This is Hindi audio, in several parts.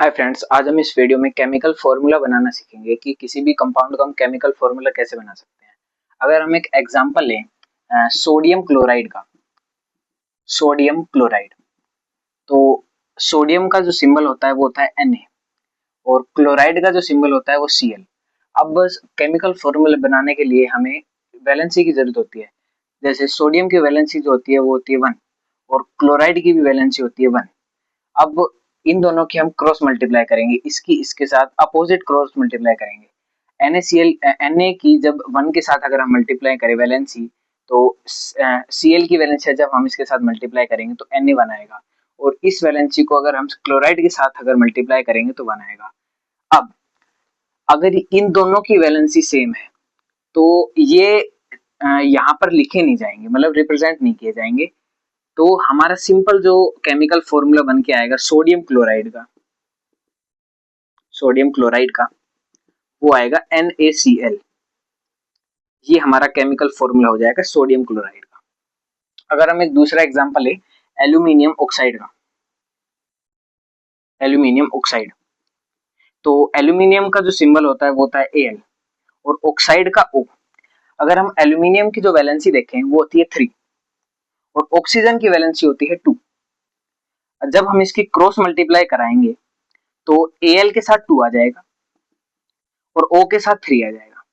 हाय फ्रेंड्स, आज हम इस वीडियो में केमिकल फॉर्मूला बनाना सीखेंगे कि किसी भी कंपाउंड का हम केमिकल फॉर्मूला कैसे बना सकते हैं। अगर हम एक एग्जांपल लें सोडियम क्लोराइड का, सोडियम क्लोराइड, तो सोडियम का जो सिंबल होता है वो होता है Na और क्लोराइड का जो सिंबल होता है वो Cl। अब बस केमिकल फॉर्मूला बनाने के लिए हमें वैलेंसी की जरूरत होती है। जैसे सोडियम की वैलेंसी जो होती है वो होती है 1 और क्लोराइड की भी वैलेंसी होती है 1। अब इन दोनों की हम क्रॉस मल्टीप्लाई करेंगे, इसकी इसके साथ अपोजिट क्रॉस मल्टीप्लाई करेंगे। NaCl Na की जब 1 के साथ अगर हम मल्टीप्लाई करें वैलेंसी, तो Cl की वैलेंसी जब हम इसके साथ मल्टीप्लाई करेंगे तो Na1 आएगा और इस वैलेंसी को अगर हम क्लोराइड के साथ अगर मल्टीप्लाई करेंगे तो 1 आएगा। अब अगर इन दोनों की वैलेंसी सेम है तो ये यहाँ पर लिखे नहीं जाएंगे, मतलब रिप्रेजेंट नहीं किए जाएंगे। तो हमारा सिंपल जो केमिकल फॉर्मूला बन के आएगा सोडियम क्लोराइड का वो आएगा NaCl। ये हमारा केमिकल फॉर्मूला हो जाएगा सोडियम क्लोराइड का। अगर हम एक दूसरा एग्जांपल ले एल्यूमिनियम ऑक्साइड का, एल्यूमिनियम ऑक्साइड, तो एल्यूमिनियम का जो सिंबल होता है वो होता है Al और ऑक्साइड का O। अगर हम एल्यूमिनियम की जो वैलेंसी देखें वो होती है 3 और ऑक्सीजन की वैलेंसी होती है 2। जब हम इसकी क्रॉस मल्टीप्लाई कराएंगे तो Al के साथ 2 आ जाएगा और O के साथ 3 आ जाएगा।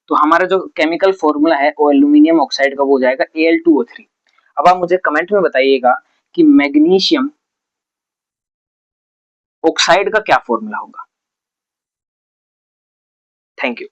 तो हमारा जो केमिकल फॉर्मूला है वो एल्यूमिनियम ऑक्साइड का वो हो जाएगा Al2O3। अब आप मुझे कमेंट में बताइएगा कि मैग्नीशियम ऑक्साइड का क्या फॉर्मूला होगा। Thank you.